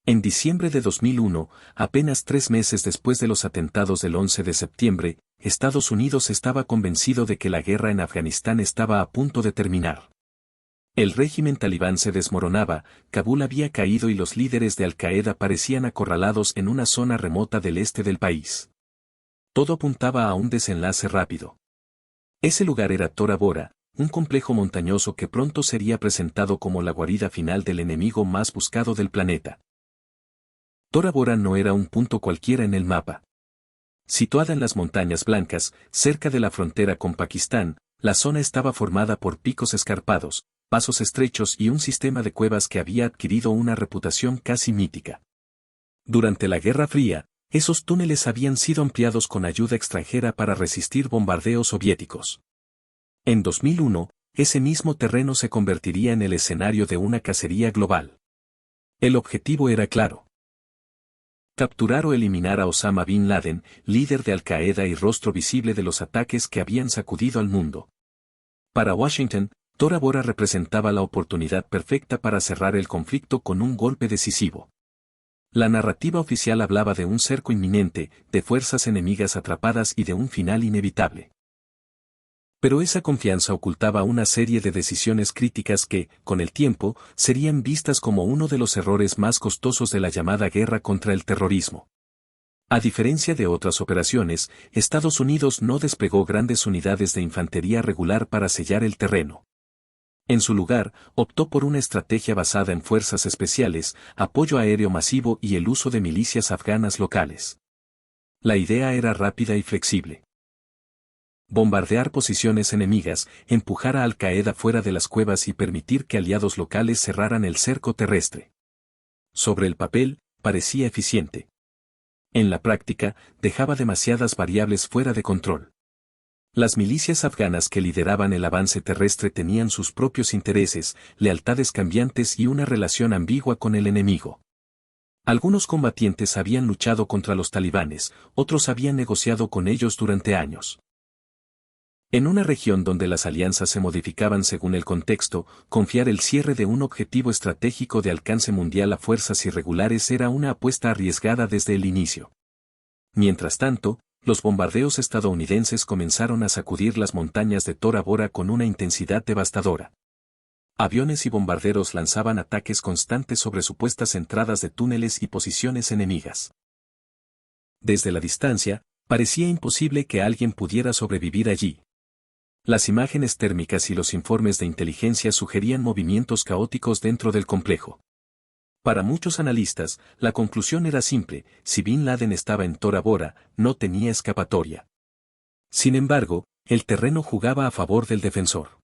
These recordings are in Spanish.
En diciembre de 2001, apenas 3 meses después de los atentados del 11 de septiembre, Estados Unidos estaba convencido de que la guerra en Afganistán estaba a punto de terminar. El régimen talibán se desmoronaba, Kabul había caído y los líderes de Al-Qaeda parecían acorralados en una zona remota del este del país. Todo apuntaba a un desenlace rápido. Ese lugar era Tora Bora, un complejo montañoso que pronto sería presentado como la guarida final del enemigo más buscado del planeta. Tora Bora no era un punto cualquiera en el mapa. Situada en las Montañas Blancas, cerca de la frontera con Pakistán, la zona estaba formada por picos escarpados, pasos estrechos y un sistema de cuevas que había adquirido una reputación casi mítica. Durante la Guerra Fría, esos túneles habían sido ampliados con ayuda extranjera para resistir bombardeos soviéticos. En 2001, ese mismo terreno se convertiría en el escenario de una cacería global. El objetivo era claro: capturar o eliminar a Osama Bin Laden, líder de Al-Qaeda y rostro visible de los ataques que habían sacudido al mundo. Para Washington, Tora Bora representaba la oportunidad perfecta para cerrar el conflicto con un golpe decisivo. La narrativa oficial hablaba de un cerco inminente, de fuerzas enemigas atrapadas y de un final inevitable. Pero esa confianza ocultaba una serie de decisiones críticas que, con el tiempo, serían vistas como uno de los errores más costosos de la llamada guerra contra el terrorismo. A diferencia de otras operaciones, Estados Unidos no desplegó grandes unidades de infantería regular para sellar el terreno. En su lugar, optó por una estrategia basada en fuerzas especiales, apoyo aéreo masivo y el uso de milicias afganas locales. La idea era rápida y flexible: bombardear posiciones enemigas, empujar a Al-Qaeda fuera de las cuevas y permitir que aliados locales cerraran el cerco terrestre. Sobre el papel, parecía eficiente. En la práctica, dejaba demasiadas variables fuera de control. Las milicias afganas que lideraban el avance terrestre tenían sus propios intereses, lealtades cambiantes y una relación ambigua con el enemigo. Algunos combatientes habían luchado contra los talibanes, otros habían negociado con ellos durante años. En una región donde las alianzas se modificaban según el contexto, confiar el cierre de un objetivo estratégico de alcance mundial a fuerzas irregulares era una apuesta arriesgada desde el inicio. Mientras tanto, los bombardeos estadounidenses comenzaron a sacudir las montañas de Tora Bora con una intensidad devastadora. Aviones y bombarderos lanzaban ataques constantes sobre supuestas entradas de túneles y posiciones enemigas. Desde la distancia, parecía imposible que alguien pudiera sobrevivir allí. Las imágenes térmicas y los informes de inteligencia sugerían movimientos caóticos dentro del complejo. Para muchos analistas, la conclusión era simple: si Bin Laden estaba en Tora Bora, no tenía escapatoria. Sin embargo, el terreno jugaba a favor del defensor.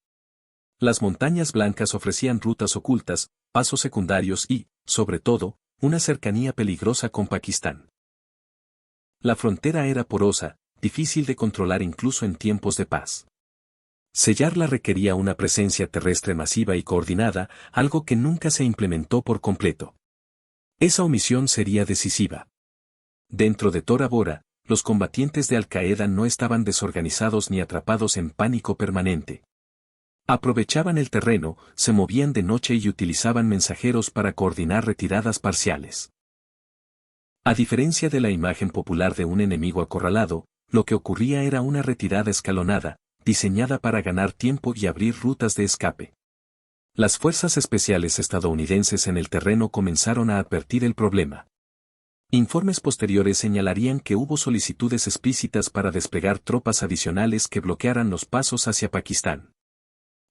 Las Montañas Blancas ofrecían rutas ocultas, pasos secundarios y, sobre todo, una cercanía peligrosa con Pakistán. La frontera era porosa, difícil de controlar incluso en tiempos de paz. Sellarla requería una presencia terrestre masiva y coordinada, algo que nunca se implementó por completo. Esa omisión sería decisiva. Dentro de Tora Bora, los combatientes de Al-Qaeda no estaban desorganizados ni atrapados en pánico permanente. Aprovechaban el terreno, se movían de noche y utilizaban mensajeros para coordinar retiradas parciales. A diferencia de la imagen popular de un enemigo acorralado, lo que ocurría era una retirada escalonada, diseñada para ganar tiempo y abrir rutas de escape. Las fuerzas especiales estadounidenses en el terreno comenzaron a advertir el problema. Informes posteriores señalarían que hubo solicitudes explícitas para desplegar tropas adicionales que bloquearan los pasos hacia Pakistán.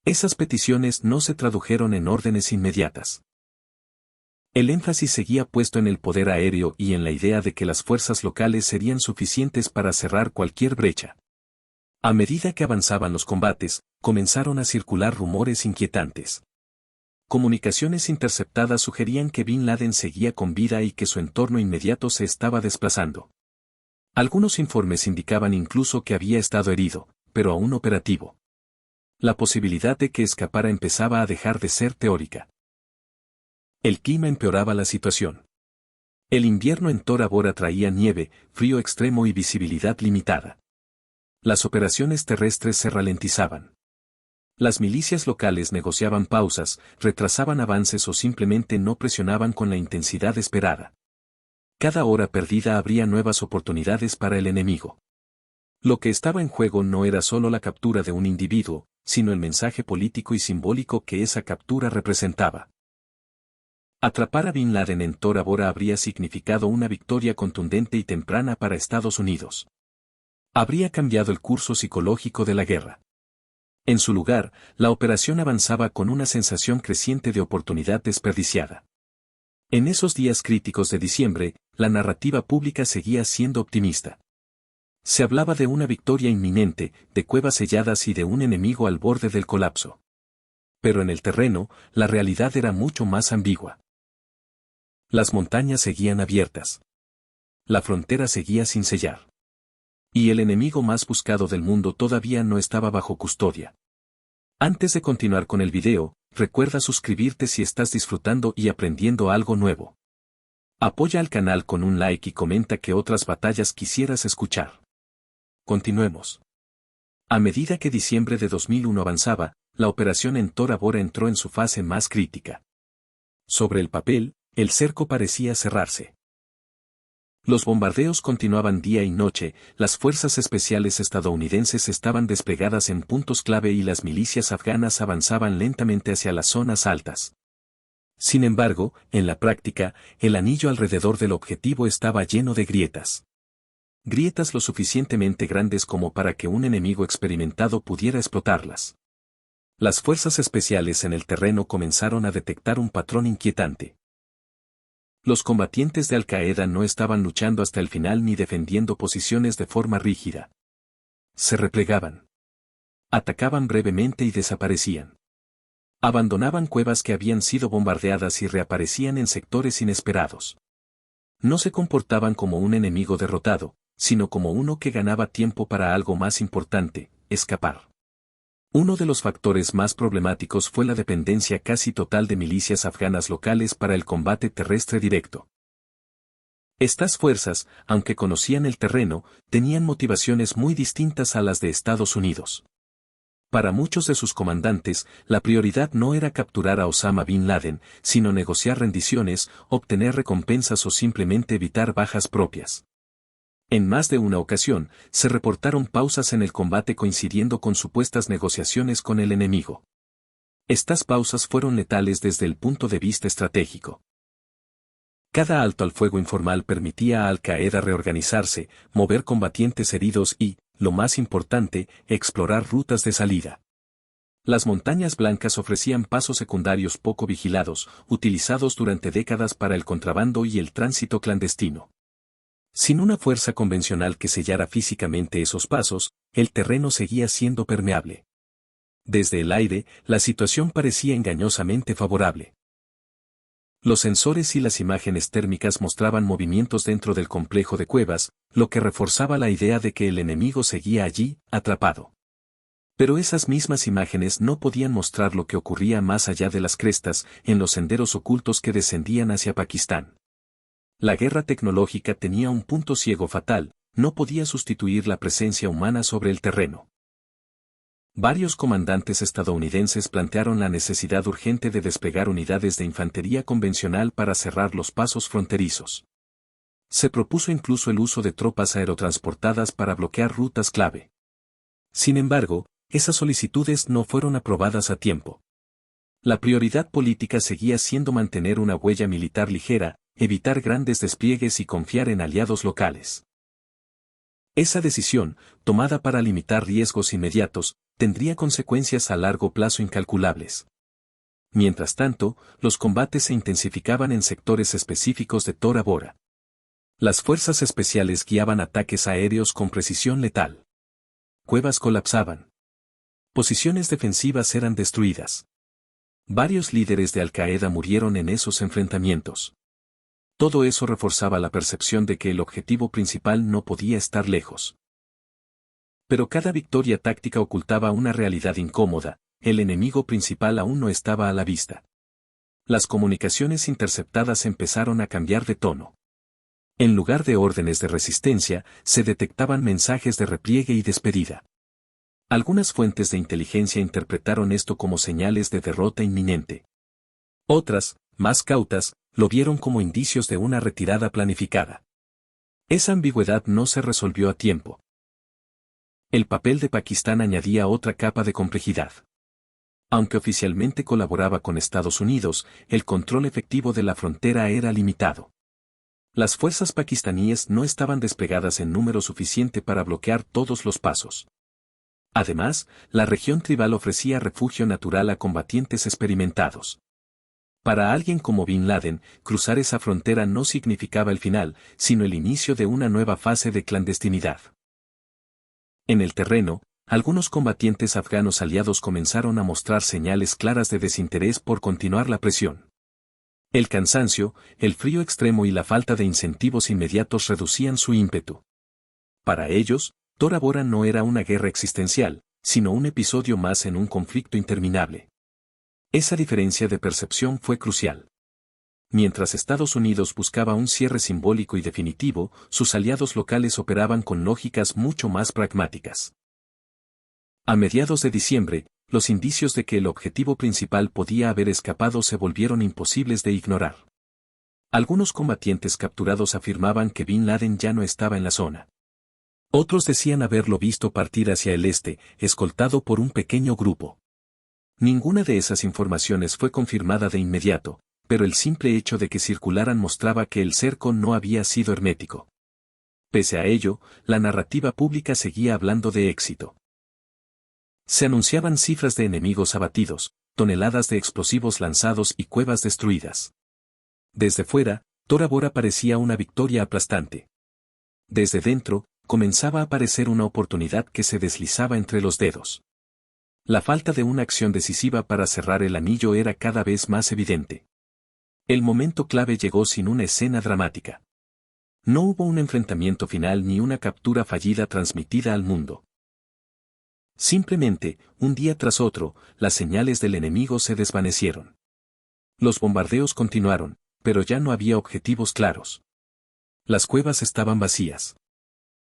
Esas peticiones no se tradujeron en órdenes inmediatas. El énfasis seguía puesto en el poder aéreo y en la idea de que las fuerzas locales serían suficientes para cerrar cualquier brecha. A medida que avanzaban los combates, comenzaron a circular rumores inquietantes. Comunicaciones interceptadas sugerían que Bin Laden seguía con vida y que su entorno inmediato se estaba desplazando. Algunos informes indicaban incluso que había estado herido, pero aún operativo. La posibilidad de que escapara empezaba a dejar de ser teórica. El clima empeoraba la situación. El invierno en Tora Bora traía nieve, frío extremo y visibilidad limitada. Las operaciones terrestres se ralentizaban. Las milicias locales negociaban pausas, retrasaban avances o simplemente no presionaban con la intensidad esperada. Cada hora perdida habría nuevas oportunidades para el enemigo. Lo que estaba en juego no era solo la captura de un individuo, sino el mensaje político y simbólico que esa captura representaba. Atrapar a Bin Laden en Tora Bora habría significado una victoria contundente y temprana para Estados Unidos. Habría cambiado el curso psicológico de la guerra. En su lugar, la operación avanzaba con una sensación creciente de oportunidad desperdiciada. En esos días críticos de diciembre, la narrativa pública seguía siendo optimista. Se hablaba de una victoria inminente, de cuevas selladas y de un enemigo al borde del colapso. Pero en el terreno, la realidad era mucho más ambigua. Las montañas seguían abiertas. La frontera seguía sin sellar. Y el enemigo más buscado del mundo todavía no estaba bajo custodia. Antes de continuar con el video, recuerda suscribirte si estás disfrutando y aprendiendo algo nuevo. Apoya al canal con un like y comenta qué otras batallas quisieras escuchar. Continuemos. A medida que diciembre de 2001 avanzaba, la operación en Tora Bora entró en su fase más crítica. Sobre el papel, el cerco parecía cerrarse. Los bombardeos continuaban día y noche, las fuerzas especiales estadounidenses estaban desplegadas en puntos clave y las milicias afganas avanzaban lentamente hacia las zonas altas. Sin embargo, en la práctica, el anillo alrededor del objetivo estaba lleno de grietas. Grietas lo suficientemente grandes como para que un enemigo experimentado pudiera explotarlas. Las fuerzas especiales en el terreno comenzaron a detectar un patrón inquietante. Los combatientes de Al-Qaeda no estaban luchando hasta el final ni defendiendo posiciones de forma rígida. Se replegaban. Atacaban brevemente y desaparecían. Abandonaban cuevas que habían sido bombardeadas y reaparecían en sectores inesperados. No se comportaban como un enemigo derrotado, sino como uno que ganaba tiempo para algo más importante, escapar. Uno de los factores más problemáticos fue la dependencia casi total de milicias afganas locales para el combate terrestre directo. Estas fuerzas, aunque conocían el terreno, tenían motivaciones muy distintas a las de Estados Unidos. Para muchos de sus comandantes, la prioridad no era capturar a Osama Bin Laden, sino negociar rendiciones, obtener recompensas o simplemente evitar bajas propias. En más de una ocasión, se reportaron pausas en el combate coincidiendo con supuestas negociaciones con el enemigo. Estas pausas fueron letales desde el punto de vista estratégico. Cada alto al fuego informal permitía a Al-Qaeda reorganizarse, mover combatientes heridos y, lo más importante, explorar rutas de salida. Las montañas blancas ofrecían pasos secundarios poco vigilados, utilizados durante décadas para el contrabando y el tránsito clandestino. Sin una fuerza convencional que sellara físicamente esos pasos, el terreno seguía siendo permeable. Desde el aire, la situación parecía engañosamente favorable. Los sensores y las imágenes térmicas mostraban movimientos dentro del complejo de cuevas, lo que reforzaba la idea de que el enemigo seguía allí, atrapado. Pero esas mismas imágenes no podían mostrar lo que ocurría más allá de las crestas, en los senderos ocultos que descendían hacia Pakistán. La guerra tecnológica tenía un punto ciego fatal, no podía sustituir la presencia humana sobre el terreno. Varios comandantes estadounidenses plantearon la necesidad urgente de desplegar unidades de infantería convencional para cerrar los pasos fronterizos. Se propuso incluso el uso de tropas aerotransportadas para bloquear rutas clave. Sin embargo, esas solicitudes no fueron aprobadas a tiempo. La prioridad política seguía siendo mantener una huella militar ligera, evitar grandes despliegues y confiar en aliados locales. Esa decisión, tomada para limitar riesgos inmediatos, tendría consecuencias a largo plazo incalculables. Mientras tanto, los combates se intensificaban en sectores específicos de Tora Bora. Las fuerzas especiales guiaban ataques aéreos con precisión letal. Cuevas colapsaban. Posiciones defensivas eran destruidas. Varios líderes de Al-Qaeda murieron en esos enfrentamientos. Todo eso reforzaba la percepción de que el objetivo principal no podía estar lejos. Pero cada victoria táctica ocultaba una realidad incómoda, el enemigo principal aún no estaba a la vista. Las comunicaciones interceptadas empezaron a cambiar de tono. En lugar de órdenes de resistencia, se detectaban mensajes de repliegue y despedida. Algunas fuentes de inteligencia interpretaron esto como señales de derrota inminente. Otras, más cautas, lo vieron como indicios de una retirada planificada. Esa ambigüedad no se resolvió a tiempo. El papel de Pakistán añadía otra capa de complejidad. Aunque oficialmente colaboraba con Estados Unidos, el control efectivo de la frontera era limitado. Las fuerzas pakistaníes no estaban desplegadas en número suficiente para bloquear todos los pasos. Además, la región tribal ofrecía refugio natural a combatientes experimentados. Para alguien como Bin Laden, cruzar esa frontera no significaba el final, sino el inicio de una nueva fase de clandestinidad. En el terreno, algunos combatientes afganos aliados comenzaron a mostrar señales claras de desinterés por continuar la presión. El cansancio, el frío extremo y la falta de incentivos inmediatos reducían su ímpetu. Para ellos, Tora Bora no era una guerra existencial, sino un episodio más en un conflicto interminable. Esa diferencia de percepción fue crucial. Mientras Estados Unidos buscaba un cierre simbólico y definitivo, sus aliados locales operaban con lógicas mucho más pragmáticas. A mediados de diciembre, los indicios de que el objetivo principal podía haber escapado se volvieron imposibles de ignorar. Algunos combatientes capturados afirmaban que Bin Laden ya no estaba en la zona. Otros decían haberlo visto partir hacia el este, escoltado por un pequeño grupo. Ninguna de esas informaciones fue confirmada de inmediato, pero el simple hecho de que circularan mostraba que el cerco no había sido hermético. Pese a ello, la narrativa pública seguía hablando de éxito. Se anunciaban cifras de enemigos abatidos, toneladas de explosivos lanzados y cuevas destruidas. Desde fuera, Tora Bora parecía una victoria aplastante. Desde dentro, comenzaba a aparecer una oportunidad que se deslizaba entre los dedos. La falta de una acción decisiva para cerrar el anillo era cada vez más evidente. El momento clave llegó sin una escena dramática. No hubo un enfrentamiento final ni una captura fallida transmitida al mundo. Simplemente, un día tras otro, las señales del enemigo se desvanecieron. Los bombardeos continuaron, pero ya no había objetivos claros. Las cuevas estaban vacías.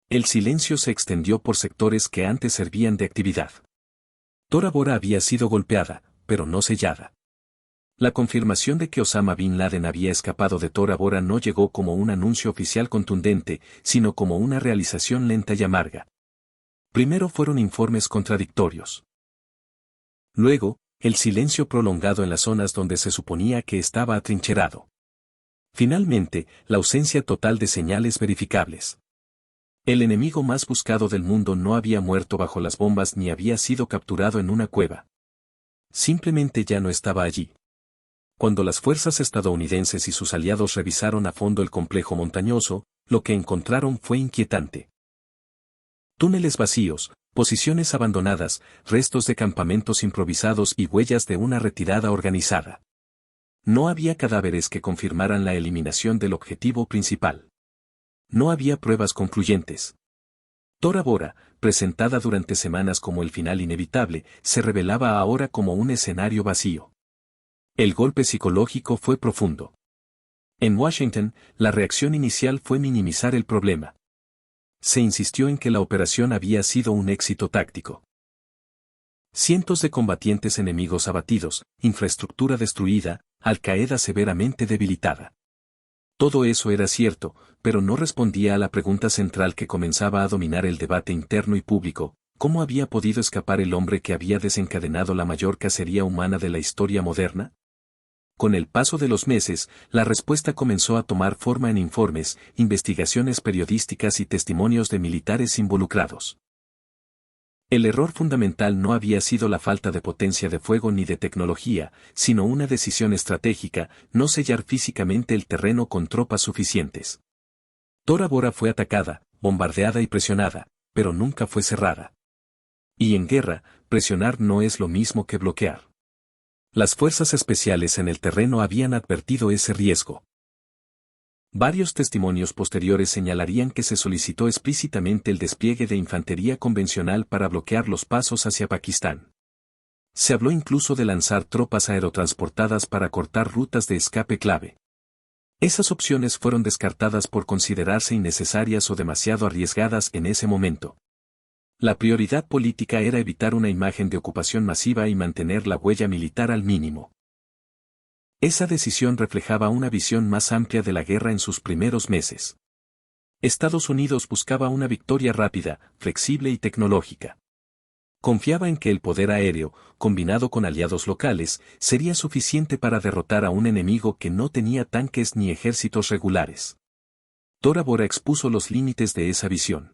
El silencio se extendió por sectores que antes servían de actividad. Tora Bora había sido golpeada, pero no sellada. La confirmación de que Osama Bin Laden había escapado de Tora Bora no llegó como un anuncio oficial contundente, sino como una realización lenta y amarga. Primero fueron informes contradictorios. Luego, el silencio prolongado en las zonas donde se suponía que estaba atrincherado. Finalmente, la ausencia total de señales verificables. El enemigo más buscado del mundo no había muerto bajo las bombas ni había sido capturado en una cueva. Simplemente ya no estaba allí. Cuando las fuerzas estadounidenses y sus aliados revisaron a fondo el complejo montañoso, lo que encontraron fue inquietante. Túneles vacíos, posiciones abandonadas, restos de campamentos improvisados y huellas de una retirada organizada. No había cadáveres que confirmaran la eliminación del objetivo principal. No había pruebas concluyentes. Tora Bora, presentada durante semanas como el final inevitable, se revelaba ahora como un escenario vacío. El golpe psicológico fue profundo. En Washington, la reacción inicial fue minimizar el problema. Se insistió en que la operación había sido un éxito táctico. Cientos de combatientes enemigos abatidos, infraestructura destruida, Al-Qaeda severamente debilitada. Todo eso era cierto, pero no respondía a la pregunta central que comenzaba a dominar el debate interno y público: ¿cómo había podido escapar el hombre que había desencadenado la mayor cacería humana de la historia moderna? Con el paso de los meses, la respuesta comenzó a tomar forma en informes, investigaciones periodísticas y testimonios de militares involucrados. El error fundamental no había sido la falta de potencia de fuego ni de tecnología, sino una decisión estratégica: no sellar físicamente el terreno con tropas suficientes. Tora Bora fue atacada, bombardeada y presionada, pero nunca fue cerrada. Y en guerra, presionar no es lo mismo que bloquear. Las fuerzas especiales en el terreno habían advertido ese riesgo. Varios testimonios posteriores señalarían que se solicitó explícitamente el despliegue de infantería convencional para bloquear los pasos hacia Pakistán. Se habló incluso de lanzar tropas aerotransportadas para cortar rutas de escape clave. Esas opciones fueron descartadas por considerarse innecesarias o demasiado arriesgadas en ese momento. La prioridad política era evitar una imagen de ocupación masiva y mantener la huella militar al mínimo. Esa decisión reflejaba una visión más amplia de la guerra en sus primeros meses. Estados Unidos buscaba una victoria rápida, flexible y tecnológica. Confiaba en que el poder aéreo, combinado con aliados locales, sería suficiente para derrotar a un enemigo que no tenía tanques ni ejércitos regulares. Tora Bora expuso los límites de esa visión.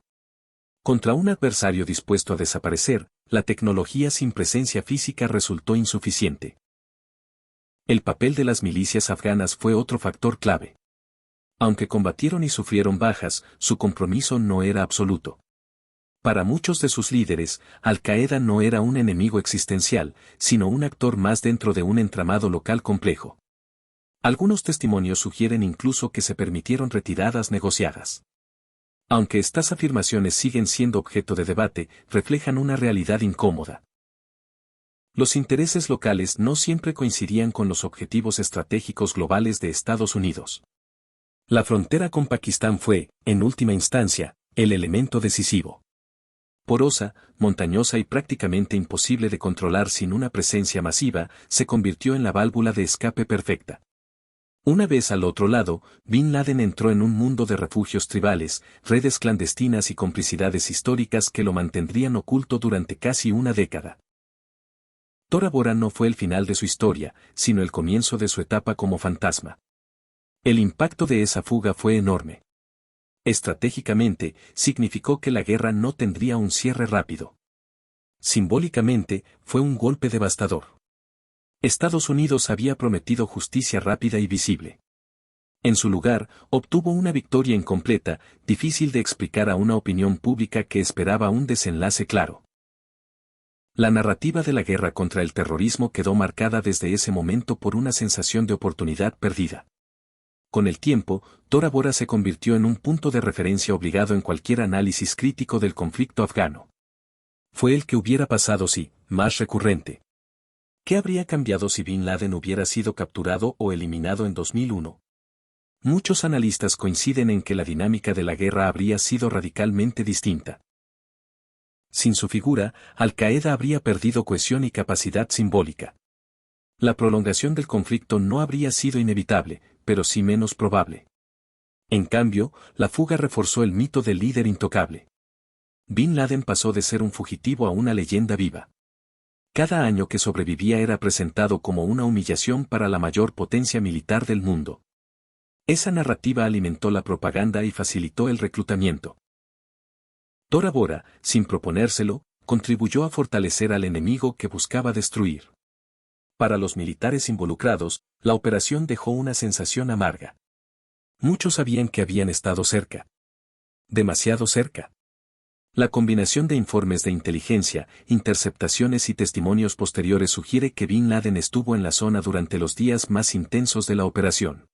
Contra un adversario dispuesto a desaparecer, la tecnología sin presencia física resultó insuficiente. El papel de las milicias afganas fue otro factor clave. Aunque combatieron y sufrieron bajas, su compromiso no era absoluto. Para muchos de sus líderes, Al-Qaeda no era un enemigo existencial, sino un actor más dentro de un entramado local complejo. Algunos testimonios sugieren incluso que se permitieron retiradas negociadas. Aunque estas afirmaciones siguen siendo objeto de debate, reflejan una realidad incómoda. Los intereses locales no siempre coincidían con los objetivos estratégicos globales de Estados Unidos. La frontera con Pakistán fue, en última instancia, el elemento decisivo. Porosa, montañosa y prácticamente imposible de controlar sin una presencia masiva, se convirtió en la válvula de escape perfecta. Una vez al otro lado, Bin Laden entró en un mundo de refugios tribales, redes clandestinas y complicidades históricas que lo mantendrían oculto durante casi una década. Tora Bora no fue el final de su historia, sino el comienzo de su etapa como fantasma. El impacto de esa fuga fue enorme. Estratégicamente, significó que la guerra no tendría un cierre rápido. Simbólicamente, fue un golpe devastador. Estados Unidos había prometido justicia rápida y visible. En su lugar, obtuvo una victoria incompleta, difícil de explicar a una opinión pública que esperaba un desenlace claro. La narrativa de la guerra contra el terrorismo quedó marcada desde ese momento por una sensación de oportunidad perdida. Con el tiempo, Tora Bora se convirtió en un punto de referencia obligado en cualquier análisis crítico del conflicto afgano. Fue el que hubiera pasado si, más recurrente. ¿Qué habría cambiado si Bin Laden hubiera sido capturado o eliminado en 2001? Muchos analistas coinciden en que la dinámica de la guerra habría sido radicalmente distinta. Sin su figura, Al-Qaeda habría perdido cohesión y capacidad simbólica. La prolongación del conflicto no habría sido inevitable, pero sí menos probable. En cambio, la fuga reforzó el mito del líder intocable. Bin Laden pasó de ser un fugitivo a una leyenda viva. Cada año que sobrevivía era presentado como una humillación para la mayor potencia militar del mundo. Esa narrativa alimentó la propaganda y facilitó el reclutamiento. Tora Bora, sin proponérselo, contribuyó a fortalecer al enemigo que buscaba destruir. Para los militares involucrados, la operación dejó una sensación amarga. Muchos sabían que habían estado cerca. Demasiado cerca. La combinación de informes de inteligencia, interceptaciones y testimonios posteriores sugiere que Bin Laden estuvo en la zona durante los días más intensos de la operación.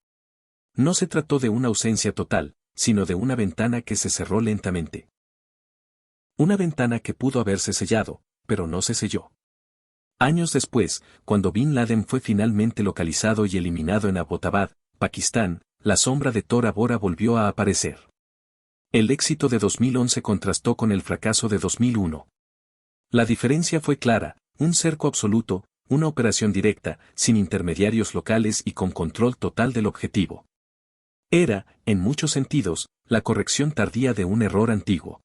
No se trató de una ausencia total, sino de una ventana que se cerró lentamente. Una ventana que pudo haberse sellado, pero no se selló. Años después, cuando Bin Laden fue finalmente localizado y eliminado en Abbottabad, Pakistán, la sombra de Tora Bora volvió a aparecer. El éxito de 2011 contrastó con el fracaso de 2001. La diferencia fue clara, un cerco absoluto, una operación directa, sin intermediarios locales y con control total del objetivo. Era, en muchos sentidos, la corrección tardía de un error antiguo.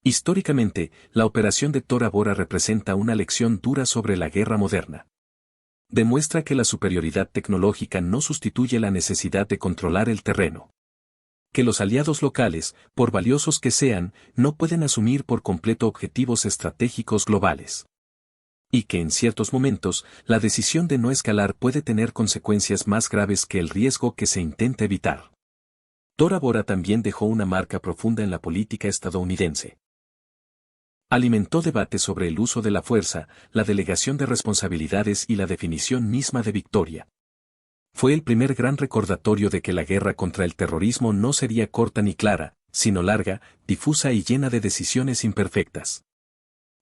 Históricamente, la operación de Tora Bora representa una lección dura sobre la guerra moderna. Demuestra que la superioridad tecnológica no sustituye la necesidad de controlar el terreno. Que los aliados locales, por valiosos que sean, no pueden asumir por completo objetivos estratégicos globales. Y que en ciertos momentos, la decisión de no escalar puede tener consecuencias más graves que el riesgo que se intenta evitar. Tora Bora también dejó una marca profunda en la política estadounidense. Alimentó debates sobre el uso de la fuerza, la delegación de responsabilidades y la definición misma de victoria. Fue el primer gran recordatorio de que la guerra contra el terrorismo no sería corta ni clara, sino larga, difusa y llena de decisiones imperfectas.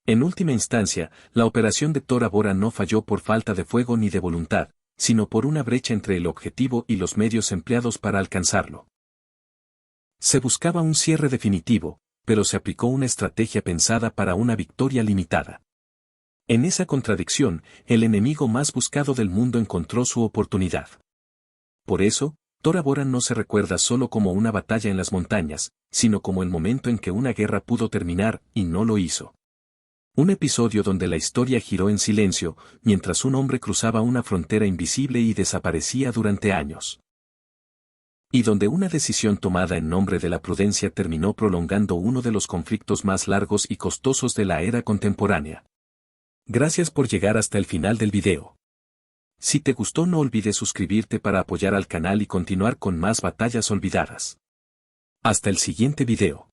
En última instancia, la operación de Tora Bora no falló por falta de fuego ni de voluntad, sino por una brecha entre el objetivo y los medios empleados para alcanzarlo. Se buscaba un cierre definitivo, pero se aplicó una estrategia pensada para una victoria limitada. En esa contradicción, el enemigo más buscado del mundo encontró su oportunidad. Por eso, Tora Bora no se recuerda solo como una batalla en las montañas, sino como el momento en que una guerra pudo terminar, y no lo hizo. Un episodio donde la historia giró en silencio, mientras un hombre cruzaba una frontera invisible y desaparecía durante años. Y donde una decisión tomada en nombre de la prudencia terminó prolongando uno de los conflictos más largos y costosos de la era contemporánea. Gracias por llegar hasta el final del video. Si te gustó, no olvides suscribirte para apoyar al canal y continuar con más batallas olvidadas. Hasta el siguiente video.